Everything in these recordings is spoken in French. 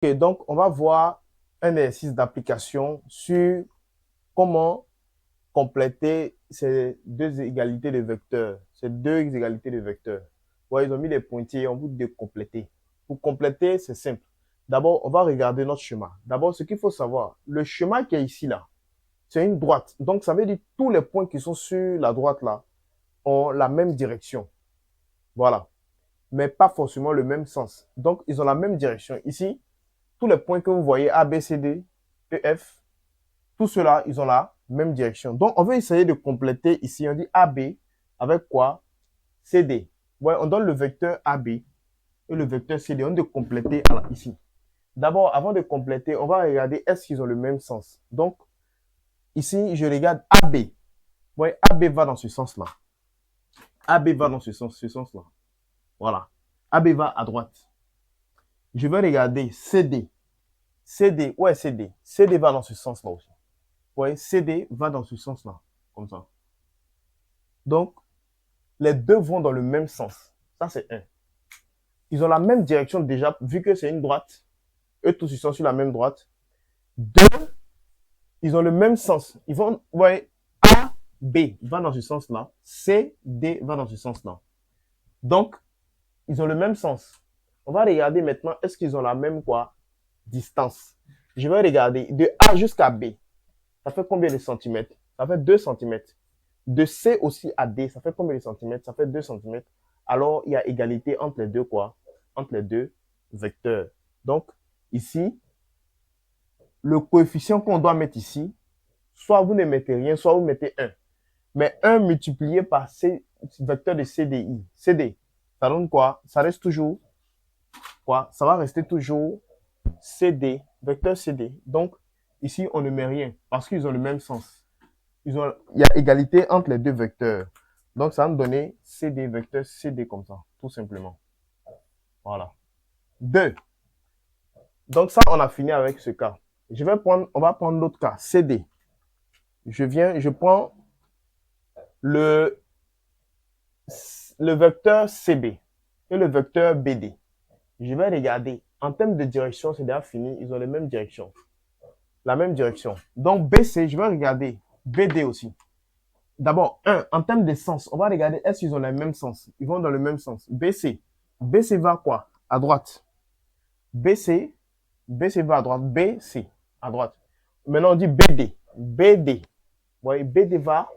Ok, donc on va voir un exercice d'application sur comment compléter ces deux égalités de vecteurs. Ces deux égalités de vecteurs. Ouais, ils ont mis des pointillés, on vous dit de compléter. Pour compléter, c'est simple. D'abord, on va regarder notre chemin. D'abord, ce qu'il faut savoir, le chemin qui est ici, là, c'est une droite. Donc, ça veut dire que tous les points qui sont sur la droite, là, ont la même direction. Voilà. Mais pas forcément le même sens. Donc, ils ont la même direction. Ici, tous les points que vous voyez, A, B, C, D, E, F, tout cela, ils ont la même direction. Donc, on va essayer de compléter ici. On dit AB avec quoi? CD. Ouais, on donne le vecteur AB et le vecteur CD. On doit compléter ici. D'abord, avant de compléter, on va regarder est-ce qu'ils ont le même sens. Donc, ici, je regarde AB. Ouais, AB va dans ce sens-là. AB va dans ce sens-là. Voilà. AB va à droite. Je vais regarder CD. CD, ouais, CD. CD va dans ce sens-là aussi. Ouais, CD va dans ce sens-là. Comme ça. Donc, les deux vont dans le même sens. Ça, c'est un. Ils ont la même direction déjà, vu que c'est une droite. Eux tous, ils sont sur la même droite. Deux, ils ont le même sens. Ils vont, ouais, A, B va dans ce sens-là. C, D va dans ce sens-là. Donc, ils ont le même sens. On va regarder maintenant, est-ce qu'ils ont la même quoi? Distance. Je vais regarder de A jusqu'à B. Ça fait combien de centimètres? Ça fait 2 centimètres. De C aussi à D, ça fait combien de centimètres? Ça fait 2 centimètres. Alors, il y a égalité entre les deux quoi? Entre les deux vecteurs. Donc, ici, le coefficient qu'on doit mettre ici, soit vous ne mettez rien, soit vous mettez 1. Mais 1 multiplié par C, vecteur de CDI, CD, ça donne quoi? Ça reste toujours quoi? Ça va rester toujours CD, vecteur CD. Donc, ici, on ne met rien parce qu'ils ont le même sens. Il y a égalité entre les deux vecteurs. Donc, ça va me donner CD, vecteur CD comme ça, tout simplement. Voilà. 2. Donc, ça, on a fini avec ce cas. On va prendre l'autre cas, CD. Je prends le vecteur CB et le vecteur BD. Je vais regarder. En termes de direction, c'est déjà fini. Ils ont les mêmes directions. La même direction. Donc, BC, je vais regarder. BD aussi. D'abord, en termes de sens, on va regarder est-ce qu'ils ont le même sens. Ils vont dans le même sens. BC. BC va quoi? À droite. BC. BC va à droite. BC à droite. Maintenant, on dit BD. BD. Vous voyez, BD va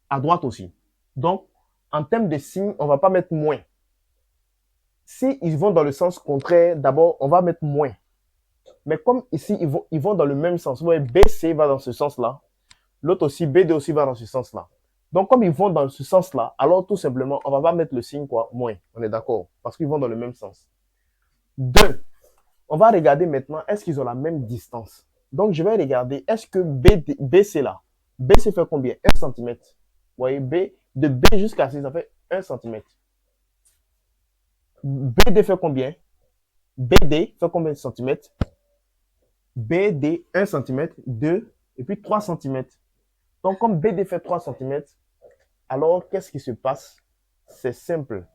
à droite aussi. Donc, en termes de signes, on ne va pas mettre moins. Si ils vont dans le sens contraire, d'abord, on va mettre moins. Mais comme ici, ils vont dans le même sens. Vous voyez, BC va dans ce sens-là. L'autre aussi, BD aussi va dans ce sens-là. Donc, comme ils vont dans ce sens-là, alors tout simplement, on va pas mettre le signe quoi, moins. On est d'accord? Parce qu'ils vont dans le même sens. 2. On va regarder maintenant, est-ce qu'ils ont la même distance? Donc, je vais regarder, est-ce que BC là, BC fait combien? 1 cm. Vous voyez, de B jusqu'à C, ça fait 1 cm. BD fait combien? BD fait combien de centimètres? BD, 1 cm, 2, et puis 3 cm. Donc, comme BD fait 3 cm, alors qu'est-ce qui se passe? C'est simple.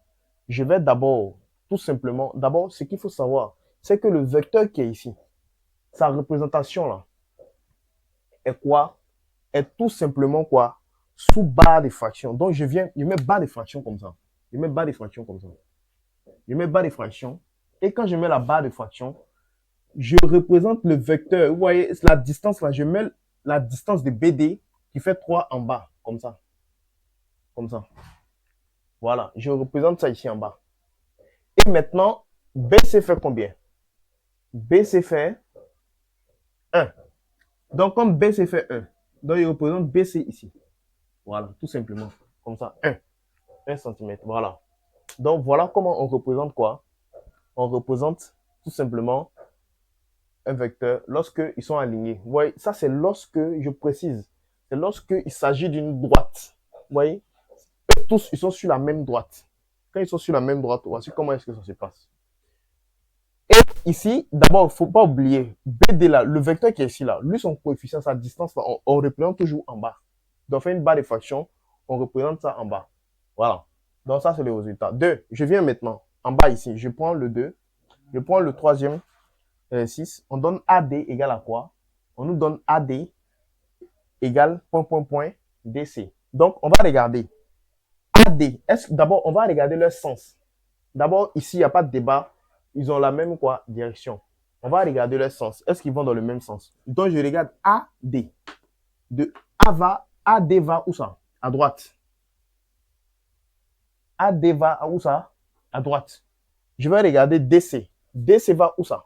Je vais d'abord, tout simplement, d'abord, ce qu'il faut savoir, c'est que le vecteur qui est ici, sa représentation là, est quoi? Est tout simplement quoi? Sous barre de fraction. Donc, je mets barre de fraction comme ça. Je mets barre de fraction comme ça. Je mets barre de fraction. Et quand je mets la barre de fraction, je représente le vecteur. Vous voyez, la distance là, je mets la distance de BD qui fait 3 en bas, comme ça. Comme ça. Voilà, je représente ça ici en bas. Et maintenant, BC fait combien? BC fait 1. Donc, comme BC fait 1, donc il représente BC ici. Voilà, tout simplement. Comme ça, 1 cm. Voilà. Donc, voilà comment on représente quoi? On représente tout simplement un vecteur lorsque ils sont alignés. Vous voyez, ça c'est lorsque, je précise, c'est lorsque il s'agit d'une droite. Vous voyez, tous ils sont sur la même droite. Quand ils sont sur la même droite, voici comment est-ce que ça se passe. Et ici, d'abord, il ne faut pas oublier, BD là, le vecteur qui est ici là, lui son coefficient, sa distance là, on représente toujours en bas. Donc, on fait une barre de fraction, on représente ça en bas. Voilà. Donc, ça c'est le résultat. 2, je viens maintenant en bas ici, je prends le 2, je prends le troisième, 6, on donne AD égale à quoi? On nous donne AD égale point, point, point, DC. Donc, on va regarder. AD, d'abord, on va regarder leur sens. D'abord, ici, il n'y a pas de débat. Ils ont la même quoi? Direction. On va regarder leur sens. Est-ce qu'ils vont dans le même sens? Donc, je regarde AD. De AD va où ça? À droite. AD va où ça? À droite. Je vais regarder DC. DC va où ça?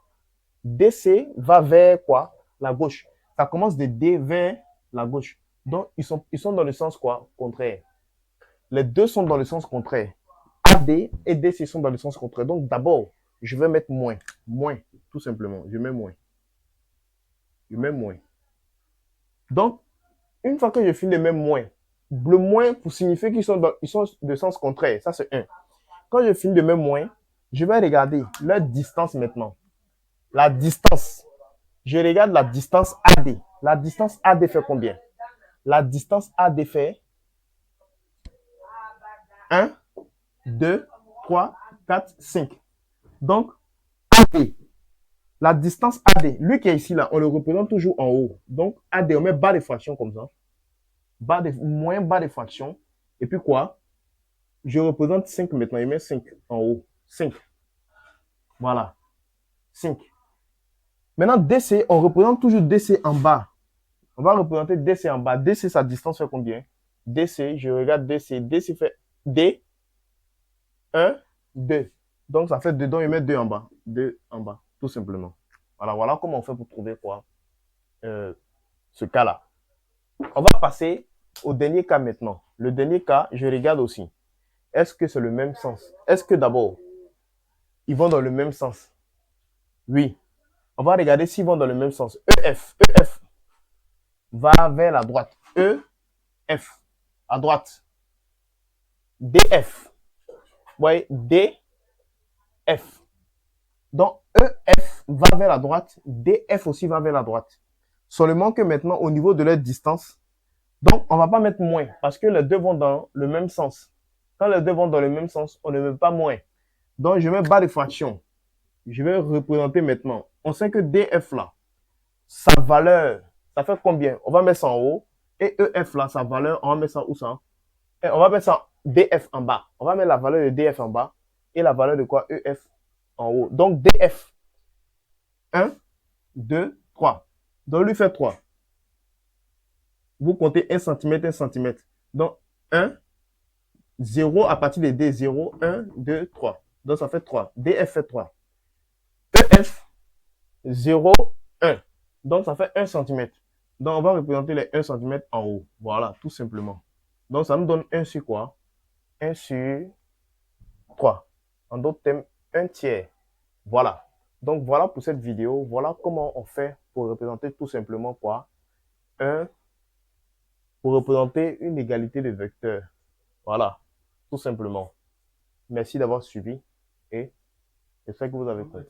DC va vers quoi? La gauche. Ça commence de D vers la gauche. Donc, ils sont dans le sens quoi? Contraire. Les deux sont dans le sens contraire. AD et DC sont dans le sens contraire. Donc, d'abord, je vais mettre moins. Moins, tout simplement. Je mets moins. Je mets moins. Donc, une fois que je finis de mettre moins, le moins pour signifier qu'ils sont de sens contraire. Ça, c'est 1. Quand je finis de mettre moins, je vais regarder leur distance maintenant. La distance. Je regarde la distance AD. La distance AD fait combien? La distance AD fait 1, 2, 3, 4, 5. Donc, AD. La distance AD, lui qui est ici, là, on le représente toujours en haut. Donc, AD, on met bas de fraction comme ça. Moins bas de fraction. Et puis quoi? Je représente 5 maintenant. Il met 5 en haut. 5. Voilà. 5. Maintenant, DC, on représente toujours DC en bas. On va représenter DC en bas. DC, sa distance fait combien? DC, je regarde DC. DC fait D, 1, 2. Donc, ça fait 2. Donc, il met 2 en bas. 2 en bas, tout simplement. Voilà comment on fait pour trouver quoi? Ce cas-là. On va passer au dernier cas maintenant. Le dernier cas, je regarde aussi. Est-ce que c'est le même sens? Est-ce que d'abord, ils vont dans le même sens? Oui. On va regarder s'ils vont dans le même sens. EF va vers la droite. EF à droite. DF. Vous voyez, DF. Donc, EF va vers la droite. DF aussi va vers la droite. Seulement que maintenant, au niveau de leur distance, donc, on ne va pas mettre moins parce que les deux vont dans le même sens. Quand les deux vont dans le même sens, on ne met pas moins. Donc, je mets bas de fraction. Je vais représenter maintenant. On sait que DF là, sa valeur, ça fait combien? On va mettre ça en haut. Et EF là, sa valeur, on va mettre ça où ça? Et on va mettre ça DF en bas. On va mettre la valeur de DF en bas et la valeur de quoi? EF en haut. Donc, DF. 1, 2, 3. Donc, lui fait 3. Vous comptez 1 cm, 1 cm. Donc, 1, 0 à partir de D, 0, 1, 2, 3. Donc, ça fait 3. DF fait 3. EF, 0, 1. Donc, ça fait 1 cm. Donc, on va représenter les 1 cm en haut. Voilà, tout simplement. Donc, ça nous donne 1 sur quoi? 1 sur 3. En d'autres termes, 1 tiers. Voilà. Donc, voilà pour cette vidéo. Voilà comment on fait pour représenter tout simplement quoi? Pour représenter une égalité de vecteurs. Voilà, tout simplement. Merci d'avoir suivi et j'espère que vous avez compris.